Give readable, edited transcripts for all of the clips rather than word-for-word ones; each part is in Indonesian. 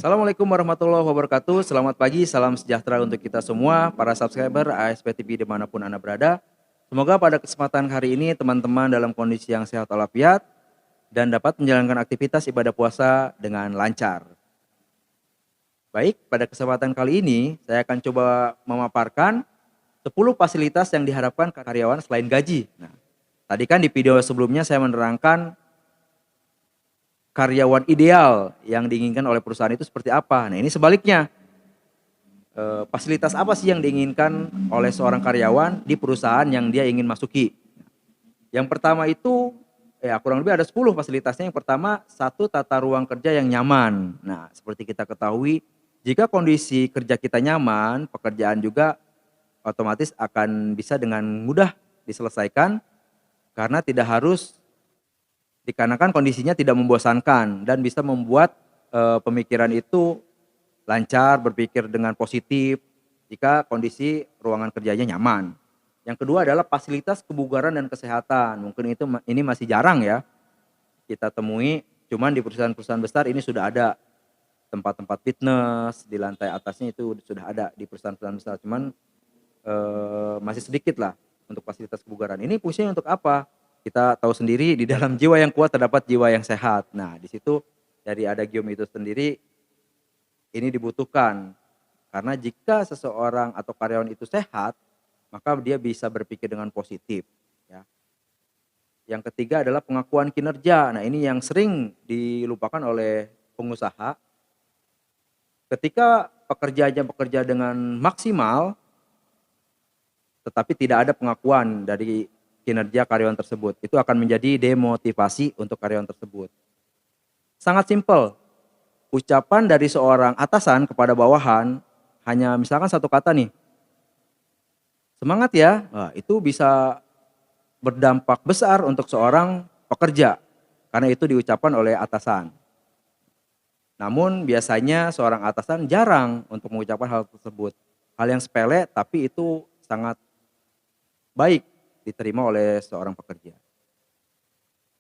Assalamualaikum warahmatullahi wabarakatuh. Selamat pagi, salam sejahtera untuk kita semua, para subscriber ASP TV dimanapun Anda berada. Semoga pada kesempatan hari ini teman-teman dalam kondisi yang sehat walafiat dan dapat menjalankan aktivitas ibadah puasa dengan lancar. Baik, pada kesempatan kali ini saya akan coba memaparkan 10 fasilitas yang diharapkan karyawan selain gaji. Nah, tadi kan di video sebelumnya saya menerangkan karyawan ideal yang diinginkan oleh perusahaan itu seperti apa. Nah, ini sebaliknya. Fasilitas apa sih yang diinginkan oleh seorang karyawan di perusahaan yang dia ingin masuki? Yang pertama itu, ya kurang lebih ada 10 fasilitasnya. Yang pertama, satu tata ruang kerja yang nyaman. Nah, seperti kita ketahui, jika kondisi kerja kita nyaman, pekerjaan juga otomatis akan bisa dengan mudah diselesaikan karena tidak harus dikarenakan kondisinya tidak membosankan dan bisa membuat pemikiran itu lancar, berpikir dengan positif jika kondisi ruangan kerjanya nyaman. Yang kedua adalah fasilitas kebugaran dan kesehatan. Mungkin ini masih jarang ya kita temui, cuman di perusahaan-perusahaan besar ini sudah ada tempat-tempat fitness di lantai atasnya, itu sudah ada di perusahaan-perusahaan besar. Cuman masih sedikit lah untuk fasilitas kebugaran. Ini fungsinya untuk apa? Kita tahu sendiri di dalam jiwa yang kuat terdapat jiwa yang sehat. Nah, di situ dari adagium itu sendiri ini dibutuhkan. Karena jika seseorang atau karyawan itu sehat, maka dia bisa berpikir dengan positif, ya. Yang ketiga adalah pengakuan kinerja. Nah, ini yang sering dilupakan oleh pengusaha. Ketika pekerjanya bekerja dengan maksimal, tetapi tidak ada pengakuan dari kinerja karyawan tersebut, itu akan menjadi demotivasi untuk karyawan tersebut. Sangat simpel, ucapan dari seorang atasan kepada bawahan hanya misalkan satu kata nih, "Semangat ya." Nah, itu bisa berdampak besar untuk seorang pekerja karena itu diucapkan oleh atasan. Namun biasanya seorang atasan jarang untuk mengucapkan hal tersebut. Hal yang sepele tapi itu sangat baik diterima oleh seorang pekerja.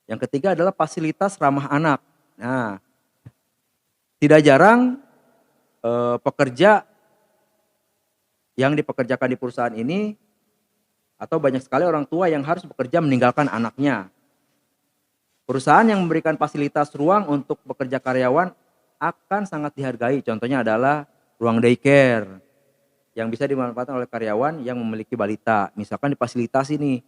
Yang ketiga adalah fasilitas ramah anak. Nah, tidak jarang pekerja yang dipekerjakan di perusahaan ini atau banyak sekali orang tua yang harus bekerja meninggalkan anaknya. Perusahaan yang memberikan fasilitas ruang untuk bekerja karyawan akan sangat dihargai. Contohnya adalah ruang daycare yang bisa dimanfaatkan oleh karyawan yang memiliki balita. Misalkan difasilitasi nih,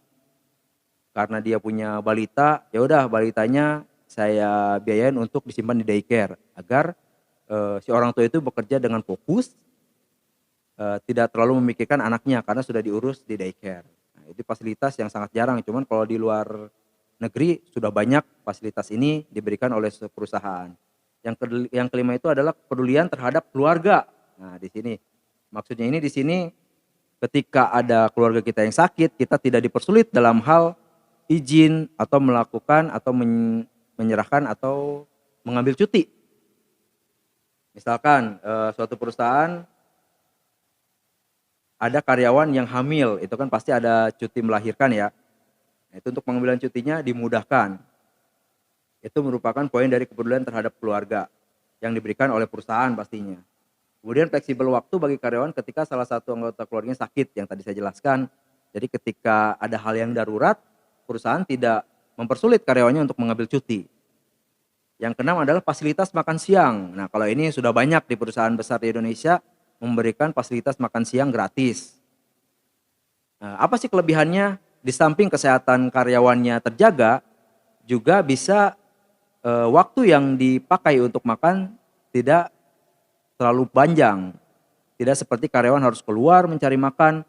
karena dia punya balita, ya udah balitanya saya biayain untuk disimpan di daycare agar si orang tua itu bekerja dengan fokus, tidak terlalu memikirkan anaknya karena sudah diurus di daycare. Nah, itu fasilitas yang sangat jarang, cuman kalau di luar negeri sudah banyak fasilitas ini diberikan oleh perusahaan. Yang kelima itu adalah kepedulian terhadap keluarga. Nah, di sini maksudnya ini di sini ketika ada keluarga kita yang sakit, kita tidak dipersulit dalam hal izin atau melakukan atau menyerahkan atau mengambil cuti. Misalkan suatu perusahaan ada karyawan yang hamil, itu kan pasti ada cuti melahirkan ya. Nah, itu untuk pengambilan cutinya dimudahkan. Itu merupakan poin dari kepedulian terhadap keluarga yang diberikan oleh perusahaan pastinya. Kemudian fleksibel waktu bagi karyawan ketika salah satu anggota keluarganya sakit yang tadi saya jelaskan. Jadi ketika ada hal yang darurat, perusahaan tidak mempersulit karyawannya untuk mengambil cuti. Yang keenam adalah fasilitas makan siang. Nah, kalau ini sudah banyak di perusahaan besar di Indonesia memberikan fasilitas makan siang gratis. Nah, apa sih kelebihannya? Di samping kesehatan karyawannya terjaga, juga bisa waktu yang dipakai untuk makan tidak terlalu panjang. Tidak seperti karyawan harus keluar mencari makan.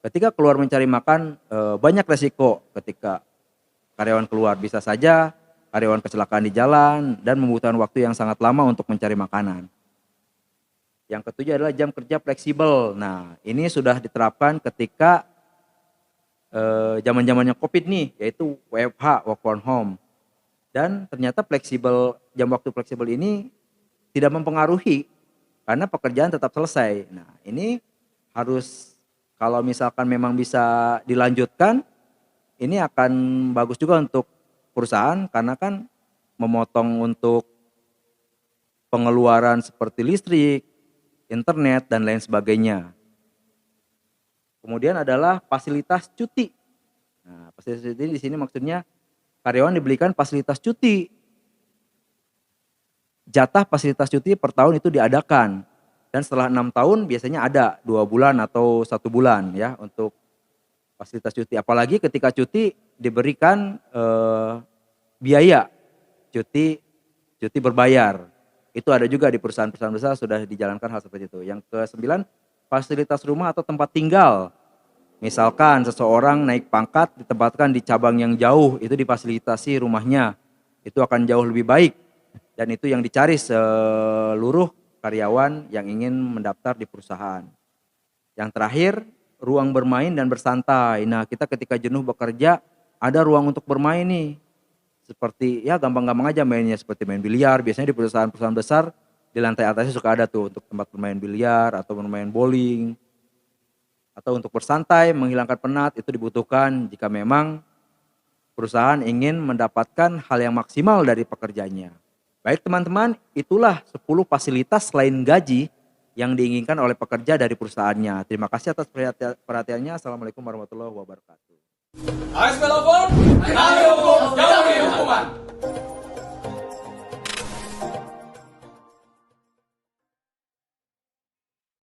Ketika keluar mencari makan, banyak resiko ketika karyawan keluar. Bisa saja karyawan kecelakaan di jalan dan membutuhkan waktu yang sangat lama untuk mencari makanan. Yang ketujuh adalah jam kerja fleksibel. Nah, ini sudah diterapkan ketika zaman-zamannya Covid nih, yaitu WFH, work from home. Dan ternyata jam waktu fleksibel ini tidak mempengaruhi karena pekerjaan tetap selesai. Nah, ini harus kalau misalkan memang bisa dilanjutkan, ini akan bagus juga untuk perusahaan karena kan memotong untuk pengeluaran seperti listrik, internet, dan lain sebagainya. Kemudian adalah fasilitas cuti. Nah, fasilitas cuti di sini maksudnya karyawan diberikan fasilitas cuti. Jatah fasilitas cuti per tahun itu diadakan. Dan setelah 6 tahun biasanya ada 2 bulan atau 1 bulan ya untuk fasilitas cuti. Apalagi ketika cuti diberikan biaya cuti berbayar. Itu ada juga di perusahaan-perusahaan besar sudah dijalankan hal seperti itu. Yang ke-9, fasilitas rumah atau tempat tinggal. Misalkan seseorang naik pangkat ditempatkan di cabang yang jauh, itu difasilitasi rumahnya. Itu akan jauh lebih baik. Dan itu yang dicari seluruh karyawan yang ingin mendaftar di perusahaan. Yang terakhir, ruang bermain dan bersantai. Nah, kita ketika jenuh bekerja, ada ruang untuk bermain nih. Seperti ya gampang-gampang aja mainnya, seperti main biliar. Biasanya di perusahaan-perusahaan besar di lantai atasnya suka ada tuh untuk tempat bermain biliar atau bermain bowling. Atau untuk bersantai, menghilangkan penat, itu dibutuhkan jika memang perusahaan ingin mendapatkan hal yang maksimal dari pekerjanya. Baik teman-teman, itulah 10 fasilitas selain gaji yang diinginkan oleh pekerja dari perusahaannya. Terima kasih atas perhatiannya. Assalamualaikum warahmatullahi wabarakatuh.